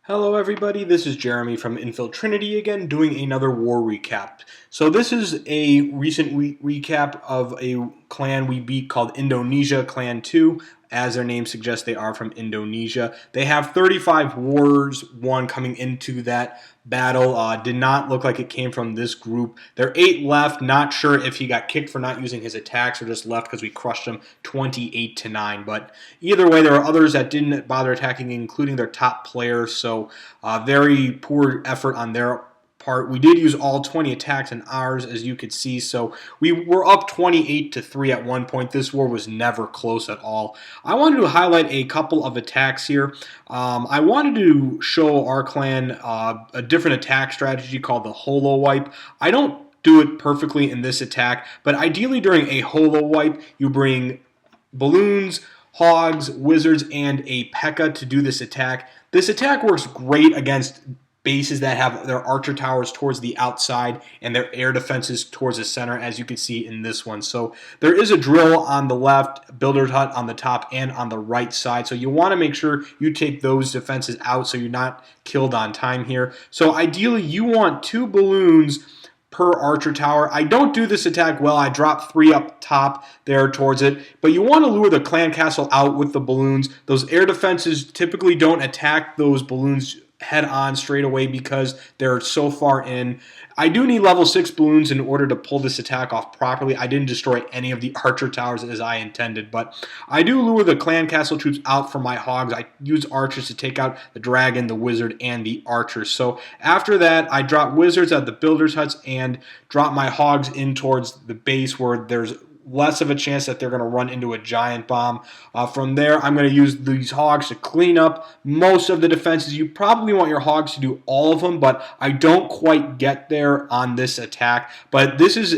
Hello everybody, this is Jeremy from Infiltrinity again, doing another war recap. So this is a recent recap of a clan we beat called Indonesia Clan2. As their name suggests, they are from Indonesia. They have 35 wars won coming into that battle. Did not look like it came from this group. There are 8 left. Not sure if he got kicked for not using his attacks or just left because we crushed him 28-9. But either way, there are others that didn't bother attacking, including their top players. So very poor effort on their part. We did use all 20 attacks in ours, as you could see, so we were up 28-3 at one point. This war was never close at all. I wanted to highlight a couple of attacks here. I wanted to show our clan a different attack strategy called the HoLoWiPe. I don't do it perfectly in this attack, but ideally during a HoLoWiPe, you bring balloons, hogs, wizards, and a PEKKA to do this attack. This attack works great against bases that have their archer towers towards the outside and their air defenses towards the center, as you can see in this one. So there is a drill on the left, builder's hut on the top, and on the right side. So you want to make sure you take those defenses out so you're not killed on time here. So ideally you want 2 balloons per archer tower. I don't do this attack well. I drop 3 up top there towards it, but you want to lure the clan castle out with the balloons. Those air defenses typically don't attack those balloons head on straight away because they're so far in. I do need level 6 balloons in order to pull this attack off properly. I didn't destroy any of the archer towers as I intended, but I do lure the clan castle troops out from my hogs. I use archers to take out the dragon, the wizard, and the archers. So after that, I drop wizards at the builders' huts and drop my hogs in towards the base where there's less of a chance that they're going to run into a giant bomb. From there, I'm going to use these hogs to clean up most of the defenses. You probably want your hogs to do all of them, but I don't quite get there on this attack. But this is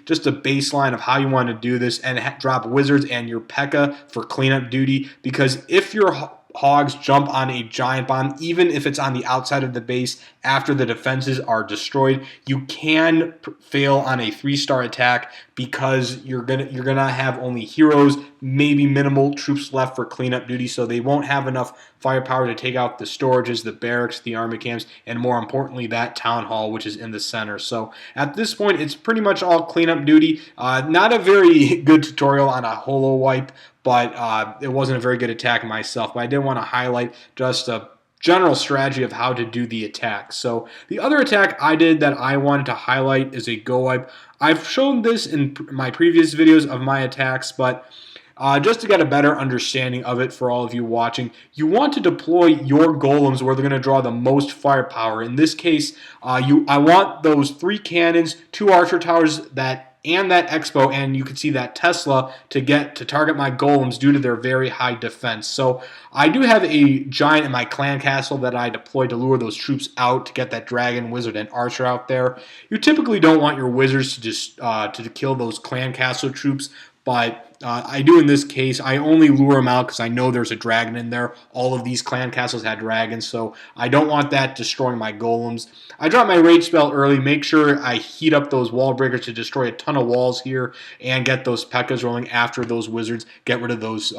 just a baseline of how you want to do this, and drop wizards and your PEKKA for cleanup duty, because if your hogs jump on a giant bomb, even if it's on the outside of the base after the defenses are destroyed, you can fail on a 3-star attack because you're gonna have only heroes, maybe minimal troops left for cleanup duty, so they won't have enough firepower to take out the storages, the barracks, the army camps, and more importantly, that town hall, which is in the center. So at this point, it's pretty much all cleanup duty. Not a very good tutorial on a HoLoWiPe, but it wasn't a very good attack myself. But I did want to highlight just a general strategy of how to do the attack. So the other attack I did that I wanted to highlight is a GoWiPe. I've shown this in my previous videos of my attacks, but just to get a better understanding of it for all of you watching, you want to deploy your golems where they're going to draw the most firepower. In this case, I want those 3 cannons, 2 archer towers, and that Expo, and you can see that Tesla to target my golems due to their very high defense. So I do have a giant in my clan castle that I deploy to lure those troops out to get that dragon, wizard, and archer out there. You typically don't want your wizards to just to kill those clan castle troops, but I do in this case. I only lure them out because I know there's a dragon in there. All of these clan castles had dragons, so I don't want that destroying my golems. I drop my rage spell early, make sure I heat up those wall breakers to destroy a ton of walls here and get those PEKKAs rolling after those wizards, get rid of those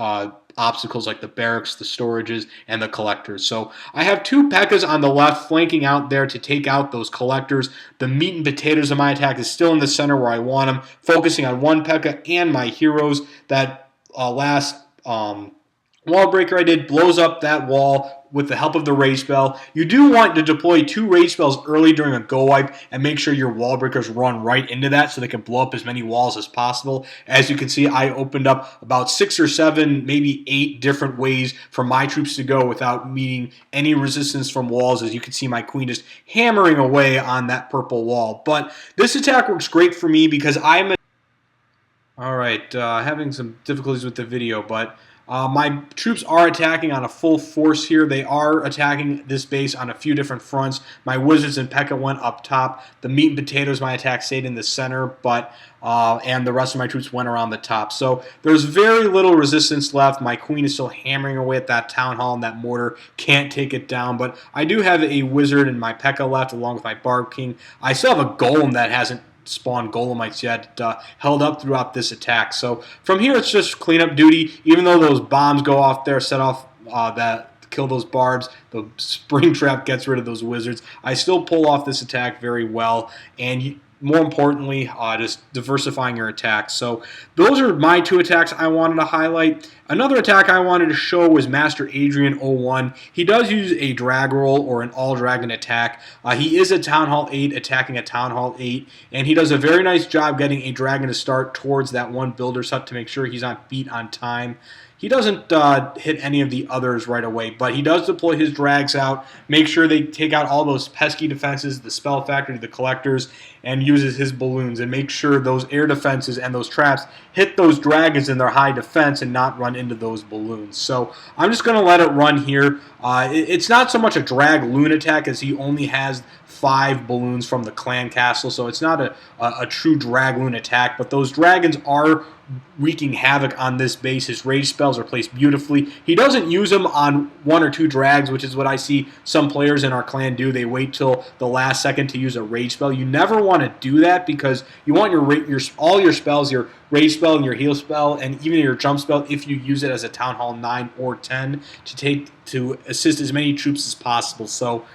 obstacles like the barracks, the storages, and the collectors. So I have 2 PEKKAs on the left flanking out there to take out those collectors. The meat and potatoes of my attack is still in the center where I want them, focusing on 1 PEKKA and my heroes. That last wall breaker I did blows up that wall with the help of the rage spell. You do want to deploy 2 rage spells early during a GoWiPe and make sure your wall breakers run right into that so they can blow up as many walls as possible. As you can see, I opened up about 6 or 7, maybe 8 different ways for my troops to go without meeting any resistance from walls. As you can see, my queen just hammering away on that purple wall. But this attack works great for me because I'm a Alright, having some difficulties with the video, but my troops are attacking on a full force here. They are attacking this base on a few different fronts. My wizards and PEKKA went up top. The meat and potatoes, my attack stayed in the center, but and the rest of my troops went around the top. So there's very little resistance left. My queen is still hammering away at that town hall, and that mortar can't take it down. But I do have a wizard and my PEKKA left, along with my barb king. I still have a golem that hasn't spawn golemites yet held up throughout this attack. So from here it's just cleanup duty. Even though those bombs go off there, set off that kill those barbs. The spring trap gets rid of those wizards. I still pull off this attack very well, and more importantly, just diversifying your attacks. So those are my 2 attacks I wanted to highlight. Another attack I wanted to show was Master Adrian 01. He does use a drag roll or an all-dragon attack. He is a Town Hall 8 attacking a Town Hall 8, and he does a very nice job getting a dragon to start towards that one builder's hut to make sure he's on feet on time. He doesn't hit any of the others right away, but he does deploy his drags out, make sure they take out all those pesky defenses, the spell factory, the collectors, and uses his balloons and make sure those air defenses and those traps hit those dragons in their high defense and not run into those balloons. So I'm just going to let it run here. It's not so much a drag loon attack as he only has 5 balloons from the clan castle, so it's not a true drag loon attack, but those dragons are wreaking havoc on this base. His rage spells are placed beautifully. He doesn't use them on 1 or 2 drags, which is what I see some players in our clan do. They wait till the last second to use a rage spell. You never want to do that because you want all your spells, your rage spell and your heal spell, and even your jump spell, if you use it as a Town Hall 9 or 10, to assist as many troops as possible. So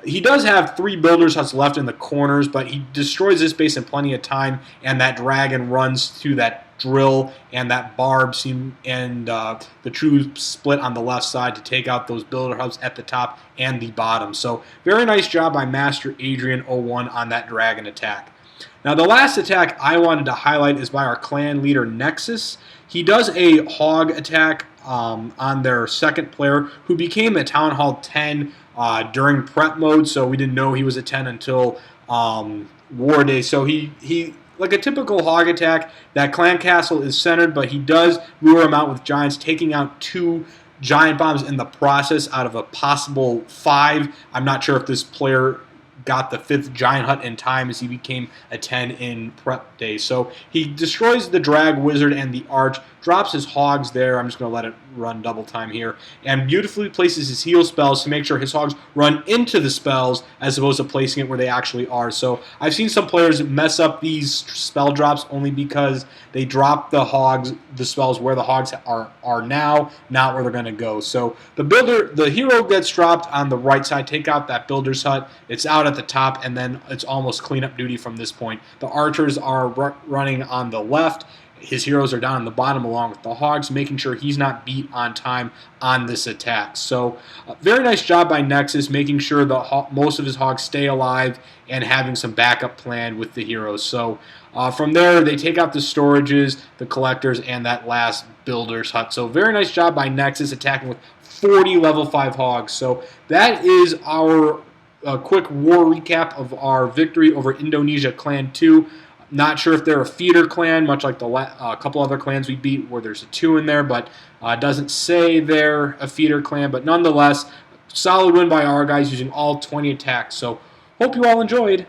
he does have 3 builders huts left in the corners, but he destroys this base in plenty of time, and that dragon runs through that drill and that barb seam and the true split on the left side to take out those builder hubs at the top and the bottom. So very nice job by Master Adrian 01 on that dragon attack. Now the last attack I wanted to highlight is by our clan leader Nexus. He does a hog attack on their second player who became a Town Hall 10 during prep mode, so we didn't know he was a 10 until War Day. So he like a typical hog attack, that clan castle is centered, but he does lure him out with giants, taking out 2 giant bombs in the process out of a possible 5. I'm not sure if this player got the 5th giant hut in time as he became a 10 in prep day. So he destroys the drag wizard and the arch, drops his hogs there. I'm just going to let it run double time here, and beautifully places his heal spells to make sure his hogs run into the spells as opposed to placing it where they actually are. So I've seen some players mess up these spell drops only because they drop the spells where the hogs are now, not where they're going to go. So the hero gets dropped on the right side. Take out that builder's hut. It's out at the top, and then it's almost cleanup duty from this point. The archers are running on the left. His heroes are down on the bottom along with the hogs, making sure he's not beat on time on this attack. So very nice job by Nexus, making sure most of his hogs stay alive and having some backup plan with the heroes. So from there, they take out the storages, the collectors, and that last builder's hut. So very nice job by Nexus attacking with 40 level 5 hogs. So that is our quick war recap of our victory over Indonesia Clan2. Not sure if they're a feeder clan, much like a couple other clans we beat where there's a 2 in there, but it doesn't say they're a feeder clan. But nonetheless, solid win by our guys using all 20 attacks. So hope you all enjoyed.